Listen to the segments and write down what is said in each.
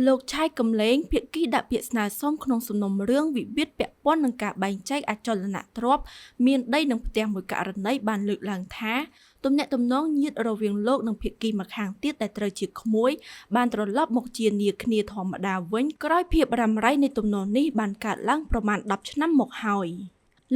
លោកឆៃកំឡេងភាគីដាក់ពាក្យស្នើសុំក្នុងសំណុំរឿងវិវាទពាក់ព័ន្ធនឹងការបែងចែកអចលនទ្រព្យមានដីនិងផ្ទះមួយករណីបានលើកឡើងថាទំនាក់ទំនងញាតិរវាងលោកនិងភាគីម្ខាងទៀតដែលត្រូវជាក្មួយបានត្រឡប់មកជានាគ្នាធម្មតាវិញក្រោយភាពរ៉ាំរ៉ៃនៃទំនាស់នេះបានកើតឡើងប្រមាណ10ឆ្នាំមកហើយ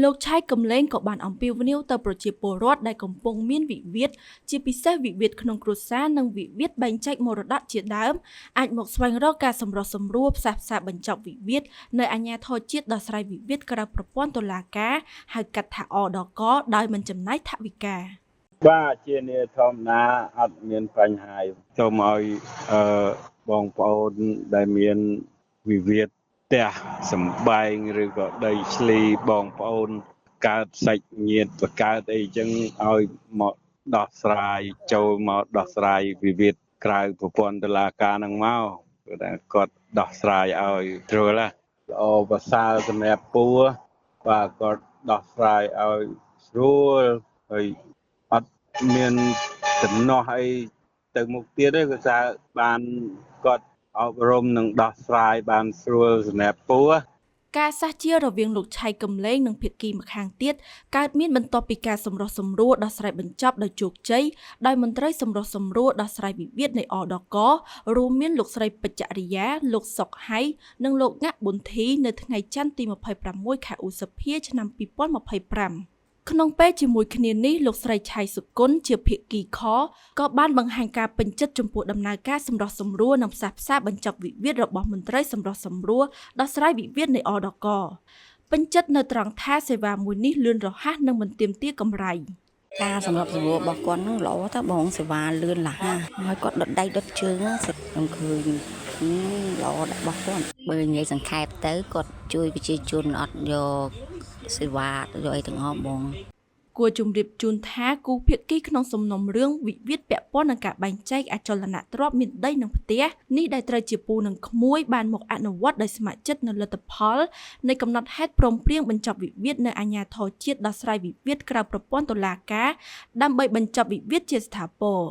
លោកឆៃកំឡេងក៏បានអំពាវនាវទៅប្រជាពលរដ្ឋដែលកំពុងមានវិវាទជាពិសេសវិវាទក្នុងគ្រួសារនិងវិវាទបែងចែកមរតកជាដើមអាចមកស្វែងរកការសម្រុះសម្រួលផ្សះផ្សាបញ្ចប់វិវាទនៅអាជ្ញាធរជាតិដោះស្រាយវិវាទក្រៅប្រព័ន្ធតុលាការហៅកាត់ថាអដកដោយមិនចំណាយថវិកាបាទជានាធម្មតាអត់មានបញ្ហាសូមឲ្យបងប្អូនដែលមានវិវាទផ្ទះសម្បែងឬក៏ដីធ្លីបងប្អូនកើតសាច់ញាតិបកើតអីចឹងឲ្យមកដោះស្រាយចូលមកដោះស្រាយវិវាទក្រៅប្រព័ន្ធតុលាការនឹងមកគាត់ដោះស្រាយឲ្យត្រួលល្អប្រសើរសម្រាប់ពូបាទគាត់ដោះស្រាយឲ្យស្រួលហើយអត់មានដំណោះអីទៅមុខទៀតទេគឺថាបានគាត់អប់រំនិងដោះស្រាយបានស្រួលសម្រាប់ពូការសះជារវាងលោកឆៃកំឡេងនិងភាគីម្ខាងទៀតកើតមានបន្ទាប់ពីការសម្រុះសម្រួលដោះស្រាយបញ្ចប់ដោយជោគជ័យដោយមន្ត្រីសម្រុះសម្រួលដោះស្រាយវិវាទនៃអដករួមមានលោកស្រីពេជ្ជរិយាលោកសុកហៃនិងលោកងាក់ប៊ុនធីនៅថ្ងៃច័ន្ទទី26ខែឧសភាឆ្នាំ2025ក្នុងពេលជាមួយគ្នានេះលោកស្រីឆៃសុគន្ធជាភាគីខក៏បានបង្ហាញការពេញចិត្តចំពោះដំណើរការសម្រុះសម្រួលនិងផ្សះផ្សាបញ្ចប់វិវាទរបស់មន្ត្រីសម្រុះសម្រួលដោះស្រាយវិវាទនៃអដកពេញចិត្តនៅត្រង់ថាសេវាមួយនេះលឿនរហ័សនិងមិនទាមទារកម្រៃការសម្រាប់សម្រួលរបស់គាត់នឹងល្អតើបងសេវាលឿនរហ័សហើយគាត់ដុតដៃដុតជើងសិតខ្ញុំឃើញល្អរបស់គាត់បើនិយាយសង្ខេបទៅគាត់ជួយប្រជាជនអត់យកសេវាយកអីទាំងអស់បងគួរជម្រាបជូនថាគូភាគីក្នុងសំណុំរឿងវិវាទពាក់ព័ន្ធនឹងការបែងចែកអចលនទ្រព្យមានដីនិងផ្ទះនេះដែលត្រូវជាពូនឹងក្មួយបានមកអនុវត្តដោយស្ម័គ្រចិត្តនៅលទ្ធផលនៃកំណត់ហេតុព្រមព្រៀងបញ្ចប់វិវាទនៅអាជ្ញាធរជាតិដោះស្រាយវិវាទក្រៅប្រព័ន្ធតុលាការដើម្បីបញ្ចប់វិវាទជាស្ថាពរ